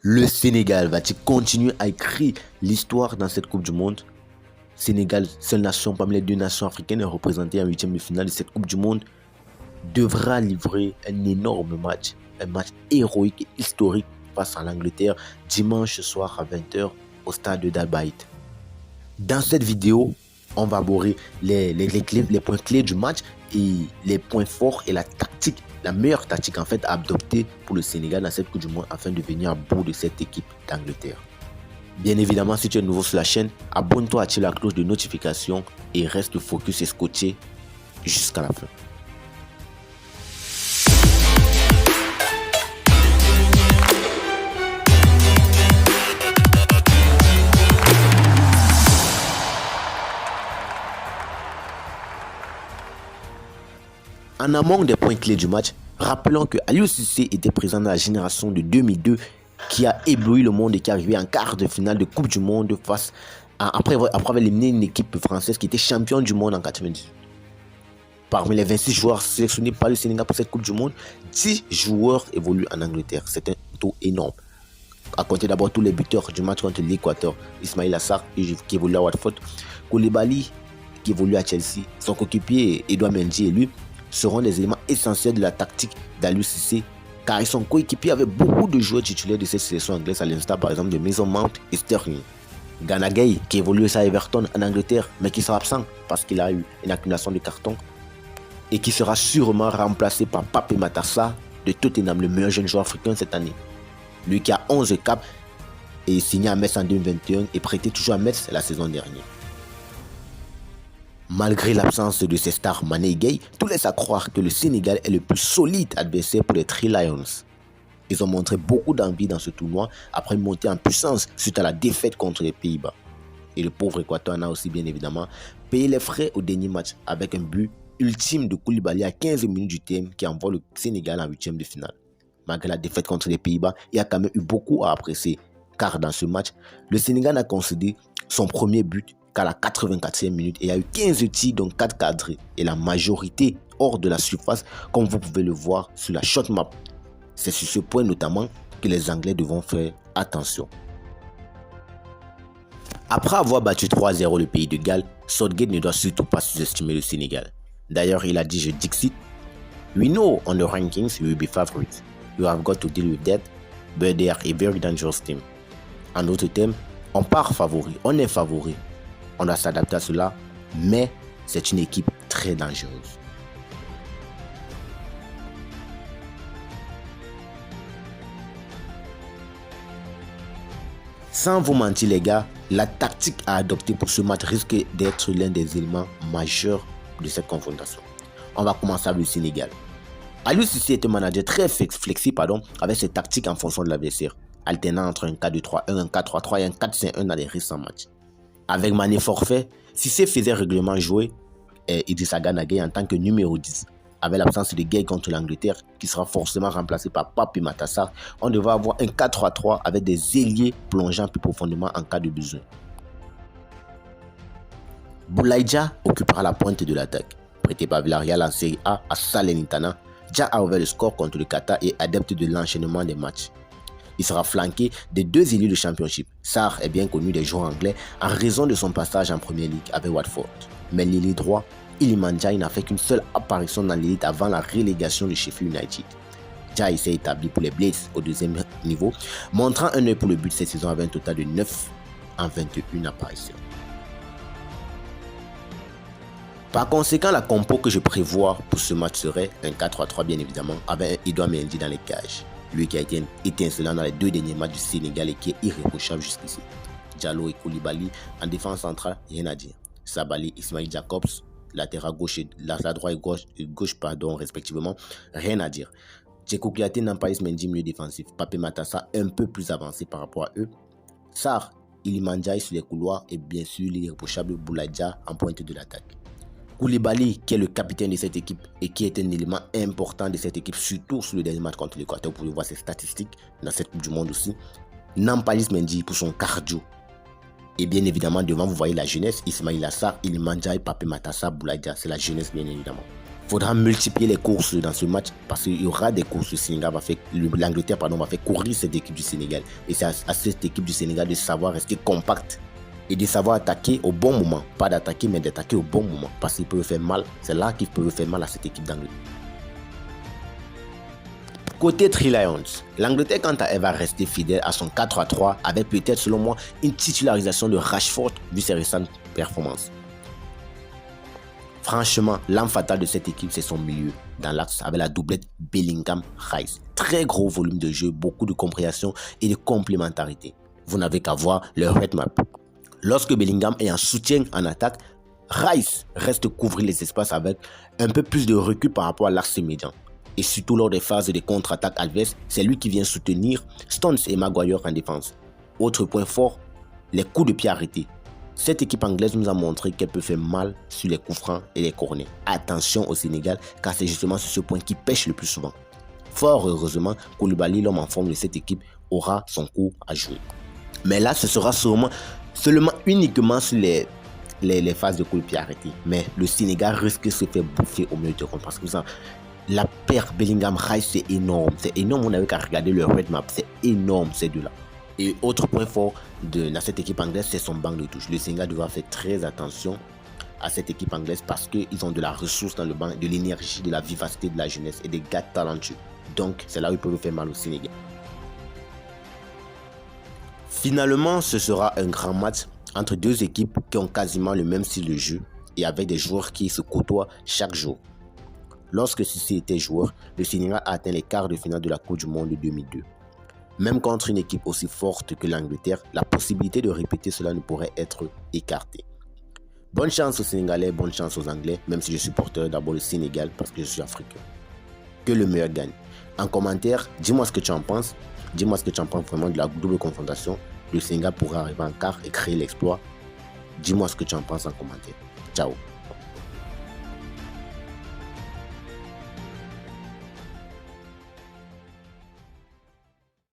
Le Sénégal va-t-il continuer à écrire l'histoire dans cette Coupe du Monde? Sénégal, seule nation parmi les deux nations africaines représentées en huitième de finale de cette Coupe du Monde, devra livrer un énorme match, un match héroïque et historique face à l'Angleterre dimanche soir à 20h au stade de Dalbaït. Dans cette vidéo, on va aborder les points clés du match et les points forts et la tactique, la meilleure tactique en fait à adopter pour le Sénégal dans cette Coupe du Monde afin de venir à bout de cette équipe d'Angleterre. Bien évidemment, si tu es nouveau sur la chaîne, abonne-toi, active la cloche de notification et reste focus et scotché jusqu'à la fin. En amont des points clés du match, rappelons que Aliou Cissé était présent dans la génération de 2002 qui a ébloui le monde et qui est arrivé en quart de finale de Coupe du Monde après avoir éliminé une équipe française qui était championne du monde en 98. Parmi les 26 joueurs sélectionnés par le Sénégal pour cette Coupe du Monde, 10 joueurs évoluent en Angleterre. C'est un taux énorme. À compter d'abord tous les buteurs du match contre l'Équateur, Ismaïla Sarr qui évolue à Watford, Koulibaly qui évolue à Chelsea, son coéquipier Edouard Mendy et lui seront des éléments essentiels de la tactique d'Aliou Cissé, car ils sont coéquipiers avec beaucoup de joueurs titulaires de cette sélection anglaise, à l'instar par exemple de Mason Mount et Sterling. Gana Gueye qui évolue à Everton en Angleterre mais qui sera absent parce qu'il a eu une accumulation de cartons et qui sera sûrement remplacé par Pape Matar Sarr de Tottenham, le meilleur jeune joueur africain cette année. Lui qui a 11 caps et signé à Metz en 2021 et prêté toujours à Metz la saison dernière. Malgré l'absence de ses stars Mané et Gueye, tout laisse à croire que le Sénégal est le plus solide adversaire pour les Three Lions. Ils ont montré beaucoup d'envie dans ce tournoi après une montée en puissance suite à la défaite contre les Pays-Bas. Et le pauvre Équateur en a aussi bien évidemment payé les frais au dernier match avec un but ultime de Koulibaly à 15 minutes du terme qui envoie le Sénégal en huitième de finale. Malgré la défaite contre les Pays-Bas, il y a quand même eu beaucoup à apprécier car dans ce match, le Sénégal a concédé son premier but qu'à la 84e minute et il y a eu 15 tirs dont 4 cadrés et la majorité hors de la surface comme vous pouvez le voir sur la shot map. C'est sur ce point notamment que les Anglais devront faire attention. Après avoir battu 3-0 le pays de Galles, Southgate ne doit surtout pas sous-estimer le Sénégal. D'ailleurs, il a dit, je dixit, "We know on the rankings you will be favorites. You have got to deal with that, but they are a very dangerous team." En d'autres termes, on part favori, on est favori. On doit s'adapter à cela, mais c'est une équipe très dangereuse. Sans vous mentir les gars, la tactique à adopter pour ce match risque d'être l'un des éléments majeurs de cette confrontation. On va commencer avec le Sénégal. Aliou Cissé est un manager très flexible avec ses tactiques en fonction de l'adversaire, alternant entre un 4-2-3-1, un 4-3-3 et un 4-5-1 dans les récents matchs. Avec Mané forfait, Cissé faisait régulièrement jouer Idrissa Gana Gueye en tant que numéro 10. Avec l'absence de Gueye contre l'Angleterre, qui sera forcément remplacé par Pape Matar Sarr, on devra avoir un 4-3-3 avec des ailiers plongeant plus profondément en cas de besoin. Boulaye Dia occupera la pointe de l'attaque. Prêté par Villarreal en Série A à Salernitana, Dia a ouvert le score contre le Qatar et adepte de l'enchaînement des matchs. Il sera flanqué des deux élites de Championship. Sarr est bien connu des joueurs anglais en raison de son passage en Premier League avec Watford. Mais l'ailier droit, Iliman Ndiaye n'a fait qu'une seule apparition dans l'élite avant la relégation de Sheffield United. Ndiaye s'est établi pour les Blades au deuxième niveau, montrant un œil pour le but cette saison avec un total de 9 en 21 apparitions. Par conséquent, la compo que je prévois pour ce match serait un 4-3-3 bien évidemment, avec un Edouard Mendy dans les cages. Lui qui a été étincelant dans les deux derniers matchs du Sénégal et qui est irréprochable jusqu'ici. Diallo et Koulibaly en défense centrale, rien à dire. Sabali, Ismail Jacobs, latéral gauche et latéral droit et gauche respectivement, rien à dire. Djeko Kouyaté, Nampalys Mendy, milieu défensif. Pape Matar Sarr un peu plus avancé par rapport à eux. Sarr, Iliman Ndiaye sur les couloirs et bien sûr l'irréprochable Boulaye Dia en pointe de l'attaque. Koulibaly, qui est le capitaine de cette équipe et qui est un élément important de cette équipe, surtout sur le dernier match contre l'Équateur. Vous pouvez voir ses statistiques dans cette Coupe du Monde aussi. Nampalys Mendy pour son cardio. Et bien évidemment, devant, vous voyez la jeunesse. Ismaïla Sarr, Iliman Ndiaye, Pape Matar Sarr, Boulaye Dia. C'est la jeunesse, bien évidemment. faudra multiplier les courses dans ce match parce qu'il y aura des courses. L'Angleterre va faire courir cette équipe du Sénégal. Et c'est à cette équipe du Sénégal de savoir rester compacte et de savoir attaquer au bon moment. Pas d'attaquer, mais d'attaquer au bon moment. Parce qu'ils peuvent faire mal. C'est là qu'ils peuvent faire mal à cette équipe d'Angleterre. Côté Three Lions, l'Angleterre, quant à elle, va rester fidèle à son 4-3-3 avec peut-être, selon moi, une titularisation de Rashford vu ses récentes performances. Franchement, l'âme fatale de cette équipe, c'est son milieu dans l'axe avec la doublette Bellingham-Rice. Très gros volume de jeu, beaucoup de compréhension et de complémentarité. Vous n'avez qu'à voir leur red map. Lorsque Bellingham est en soutien en attaque, Rice reste couvrir les espaces avec un peu plus de recul par rapport à l'axe médian. Et surtout lors des phases de contre-attaque adverse, c'est lui qui vient soutenir Stones et Maguire en défense. Autre point fort, les coups de pied arrêtés. Cette équipe anglaise nous a montré qu'elle peut faire mal sur les coups francs et les corners. Attention au Sénégal, car c'est justement sur ce point qui pêche le plus souvent. Fort heureusement, Koulibaly, l'homme en forme de cette équipe, aura son coup à jouer. Mais là, ce sera seulement uniquement sur les phases de coups de pied arrêtés. Mais le Sénégal risque de se faire bouffer au milieu de terrain parce que la paire Bellingham-Rice, c'est énorme. C'est énorme, on n'avait qu'à regarder le red map. C'est énorme ces deux-là. Et autre point fort dans cette équipe anglaise, c'est son banc de touche. Le Sénégal devra faire très attention à cette équipe anglaise parce qu'ils ont de la ressource dans le banc, de l'énergie, de la vivacité, de la jeunesse et des gars talentueux. Donc, c'est là où ils peuvent faire mal au Sénégal. Finalement, ce sera un grand match entre deux équipes qui ont quasiment le même style de jeu et avec des joueurs qui se côtoient chaque jour. Lorsque Cissé était joueur, le Sénégal a atteint les quarts de finale de la Coupe du Monde de 2002. Même contre une équipe aussi forte que l'Angleterre, la possibilité de répéter cela ne pourrait être écartée. Bonne chance aux Sénégalais, bonne chance aux Anglais, même si je supporte d'abord le Sénégal parce que je suis africain. Que le meilleur gagne. En commentaire, dis-moi ce que tu en penses. Dis-moi ce que tu en penses vraiment de la double confrontation. Le Sénégal pourra arriver en quart et créer l'exploit. Dis-moi ce que tu en penses en commentaire. Ciao.